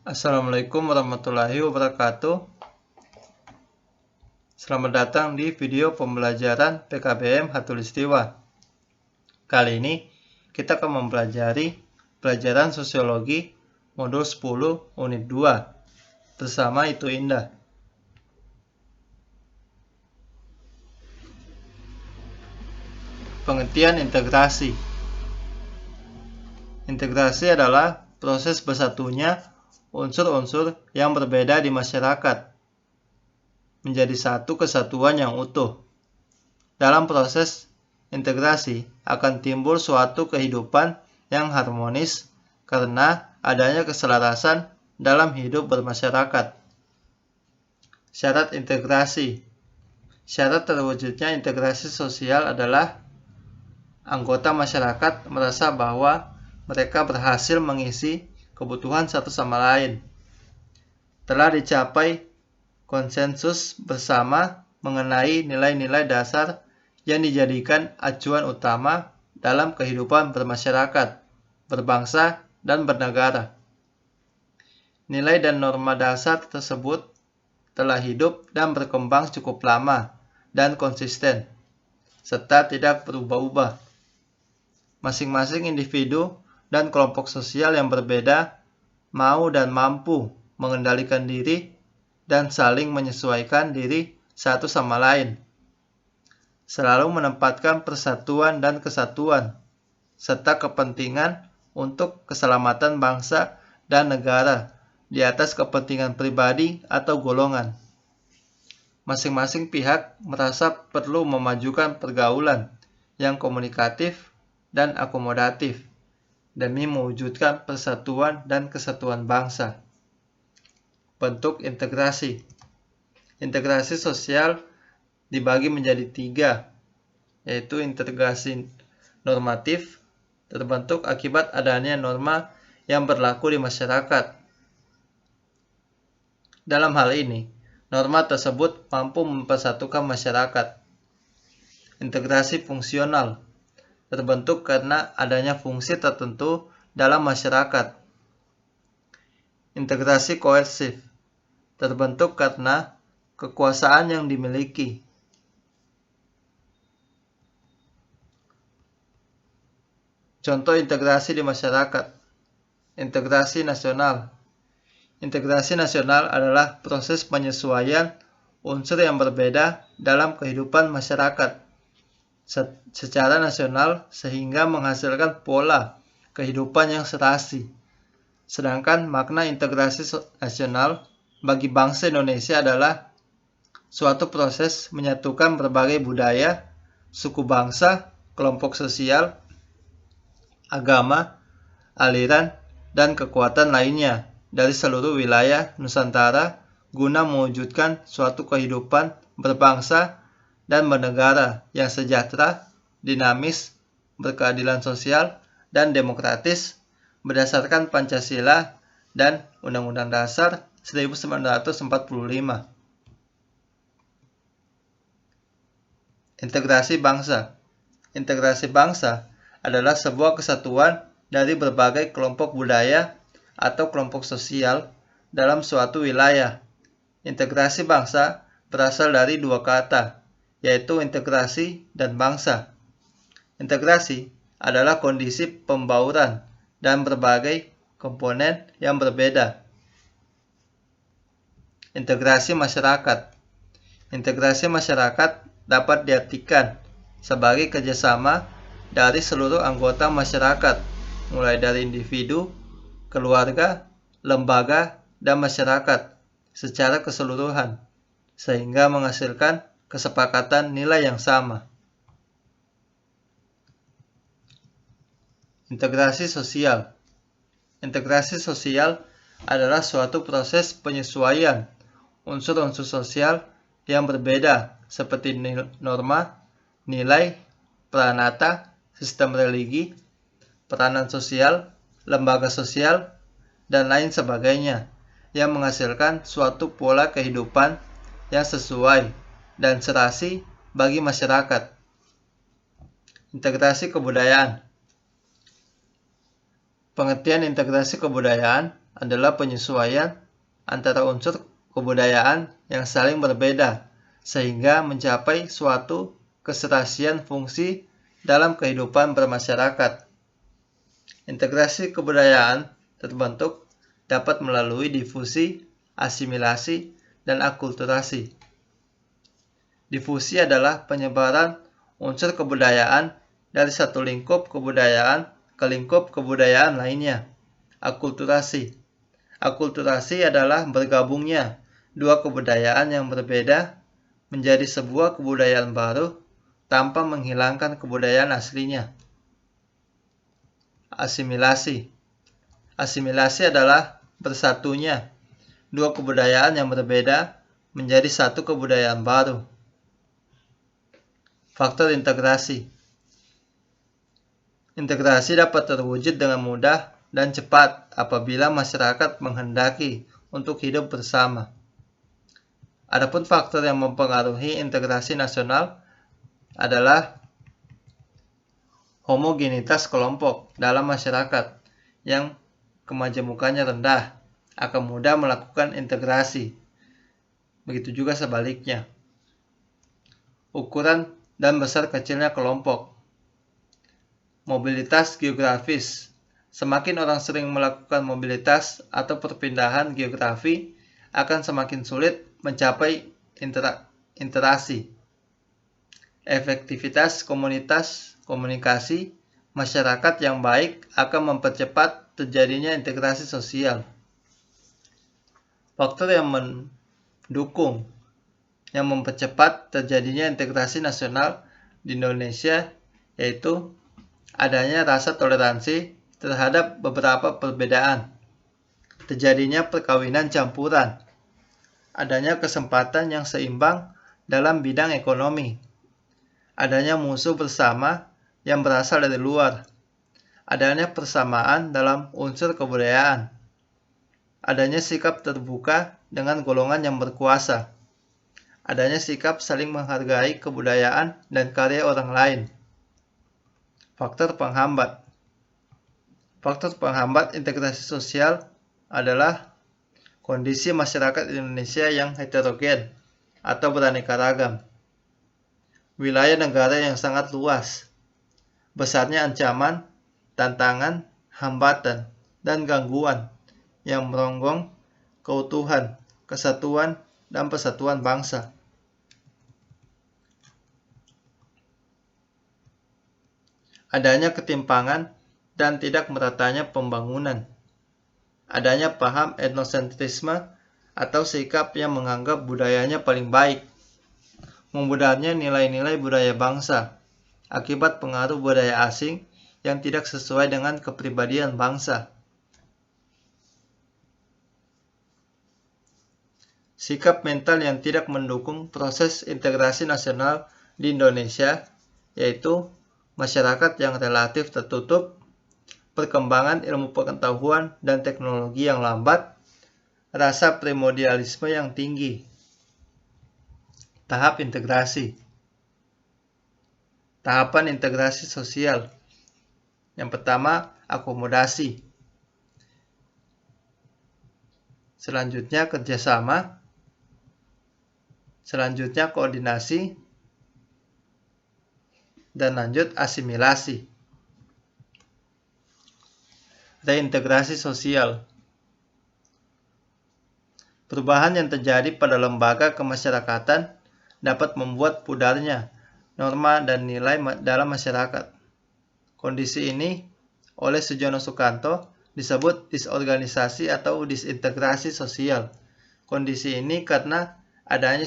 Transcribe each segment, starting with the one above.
Assalamualaikum warahmatullahi wabarakatuh. Selamat datang di video pembelajaran PKBM Khatulistiwa. Kali ini kita akan mempelajari pelajaran sosiologi modul 10 unit 2 bersama Itu Indah. Pengertian integrasi. Integrasi adalah proses bersatunya unsur-unsur yang berbeda di masyarakat menjadi satu kesatuan yang utuh. Dalam proses integrasi akan timbul suatu kehidupan yang harmonis karena adanya keselarasan dalam hidup bermasyarakat. Syarat integrasi. Syarat terwujudnya integrasi sosial adalah anggota masyarakat merasa bahwa mereka berhasil mengisi kebutuhan satu sama lain. Telah dicapai konsensus bersama mengenai nilai-nilai dasar yang dijadikan acuan utama dalam kehidupan bermasyarakat, berbangsa, dan bernegara. Nilai dan norma dasar tersebut telah hidup dan berkembang cukup lama dan konsisten, serta tidak berubah-ubah. Masing-masing individu dan kelompok sosial yang berbeda mau dan mampu mengendalikan diri dan saling menyesuaikan diri satu sama lain, selalu menempatkan persatuan dan kesatuan, serta kepentingan untuk keselamatan bangsa dan negara di atas kepentingan pribadi atau golongan. Masing-masing pihak merasa perlu memajukan pergaulan yang komunikatif dan akomodatif demi mewujudkan persatuan dan kesatuan bangsa. Bentuk integrasi. Integrasi sosial dibagi menjadi 3, yaitu integrasi normatif, terbentuk akibat adanya norma yang berlaku di masyarakat. Dalam hal ini, norma tersebut mampu mempersatukan masyarakat. Integrasi fungsional terbentuk karena adanya fungsi tertentu dalam masyarakat. Integrasi koersif terbentuk karena kekuasaan yang dimiliki. Contoh integrasi di masyarakat. Integrasi nasional. Integrasi nasional adalah proses penyesuaian unsur yang berbeda dalam kehidupan masyarakat secara nasional sehingga menghasilkan pola kehidupan yang serasi. Sedangkan makna integrasi nasional bagi bangsa Indonesia adalah suatu proses menyatukan berbagai budaya, suku bangsa, kelompok sosial, agama, aliran, dan kekuatan lainnya dari seluruh wilayah Nusantara guna mewujudkan suatu kehidupan berbangsa dan bernegara yang sejahtera, dinamis, berkeadilan sosial, dan demokratis berdasarkan Pancasila dan Undang-Undang Dasar 1945. Integrasi bangsa. Integrasi bangsa adalah sebuah kesatuan dari berbagai kelompok budaya atau kelompok sosial dalam suatu wilayah. Integrasi bangsa berasal dari 2 kata, yaitu integrasi dan bangsa. Integrasi adalah kondisi pembauran dan berbagai komponen yang berbeda. Integrasi masyarakat. Integrasi masyarakat dapat diartikan sebagai kerjasama dari seluruh anggota masyarakat, mulai dari individu, keluarga, lembaga, dan masyarakat secara keseluruhan, sehingga menghasilkan kesepakatan nilai yang sama. Integrasi sosial. Integrasi sosial adalah suatu proses penyesuaian unsur-unsur sosial yang berbeda seperti norma, nilai, pranata, sistem religi, peranan sosial, lembaga sosial, dan lain sebagainya yang menghasilkan suatu pola kehidupan yang sesuai dan serasi bagi masyarakat. Integrasi kebudayaan. Pengertian integrasi kebudayaan adalah penyesuaian antara unsur kebudayaan yang saling berbeda sehingga mencapai suatu keserasian fungsi dalam kehidupan bermasyarakat. Integrasi kebudayaan terbentuk dapat melalui difusi, asimilasi, dan akulturasi. Difusi adalah penyebaran unsur kebudayaan dari satu lingkup kebudayaan ke lingkup kebudayaan lainnya. Akulturasi. Akulturasi adalah bergabungnya dua kebudayaan yang berbeda menjadi sebuah kebudayaan baru tanpa menghilangkan kebudayaan aslinya. Asimilasi. Asimilasi adalah bersatunya dua kebudayaan yang berbeda menjadi satu kebudayaan baru. Faktor integrasi. Integrasi dapat terwujud dengan mudah dan cepat apabila masyarakat menghendaki untuk hidup bersama. Adapun faktor yang mempengaruhi integrasi nasional adalah homogenitas kelompok dalam masyarakat yang kemajemukannya rendah akan mudah melakukan integrasi. Begitu juga sebaliknya. Ukuran dan besar kecilnya kelompok. Mobilitas geografis. Semakin orang sering melakukan mobilitas atau perpindahan geografi, akan semakin sulit mencapai interaksi. Efektivitas komunikasi masyarakat yang baik akan mempercepat terjadinya integrasi sosial. Faktor yang mendukung yang mempercepat terjadinya integrasi nasional di Indonesia yaitu adanya rasa toleransi terhadap beberapa perbedaan, terjadinya perkawinan campuran, adanya kesempatan yang seimbang dalam bidang ekonomi, adanya musuh bersama yang berasal dari luar, adanya persamaan dalam unsur kebudayaan, adanya sikap terbuka dengan golongan yang berkuasa, adanya sikap saling menghargai kebudayaan dan karya orang lain. Faktor penghambat. Faktor penghambat integrasi sosial adalah kondisi masyarakat Indonesia yang heterogen atau beraneka ragam, wilayah negara yang sangat luas, besarnya ancaman, tantangan, hambatan, dan gangguan yang meronggong keutuhan, kesatuan, dan persatuan bangsa. Adanya ketimpangan dan tidak meratanya pembangunan. Adanya paham etnosentrisme atau sikap yang menganggap budayanya paling baik. Memudarnya nilai-nilai budaya bangsa akibat pengaruh budaya asing yang tidak sesuai dengan kepribadian bangsa. Sikap mental yang tidak mendukung proses integrasi nasional di Indonesia yaitu masyarakat yang relatif tertutup, perkembangan ilmu pengetahuan dan teknologi yang lambat, rasa primordialisme yang tinggi. Tahap integrasi. Tahapan integrasi sosial. Yang pertama, akomodasi. Selanjutnya, kerjasama. Selanjutnya, koordinasi. Dan lanjut, asimilasi. Reintegrasi sosial. Perubahan yang terjadi pada lembaga kemasyarakatan dapat membuat pudarnya norma dan nilai dalam masyarakat. Kondisi ini oleh Sujono Sukanto disebut disorganisasi atau disintegrasi sosial. Kondisi ini karena adanya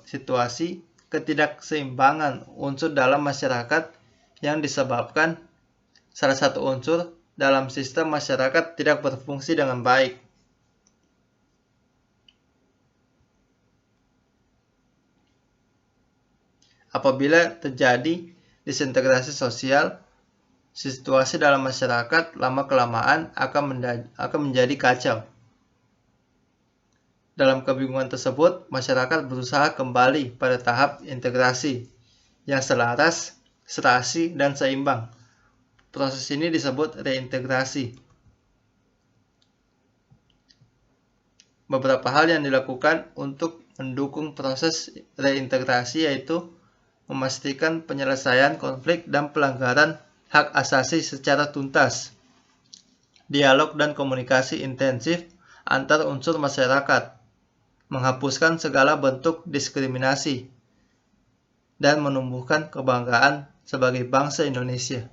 situasi ketidakseimbangan unsur dalam masyarakat yang disebabkan salah satu unsur dalam sistem masyarakat tidak berfungsi dengan baik. Apabila terjadi disintegrasi sosial, situasi dalam masyarakat lama-kelamaan akan menjadi kacau. Dalam kebingungan tersebut, masyarakat berusaha kembali pada tahap integrasi yang selaras, serasi, dan seimbang. Proses ini disebut reintegrasi. beberapa hal yang dilakukan untuk mendukung proses reintegrasi, yaitu memastikan penyelesaian konflik dan pelanggaran hak asasi secara tuntas, dialog dan komunikasi intensif antar unsur masyarakat, menghapuskan segala bentuk diskriminasi, dan menumbuhkan kebanggaan sebagai bangsa Indonesia.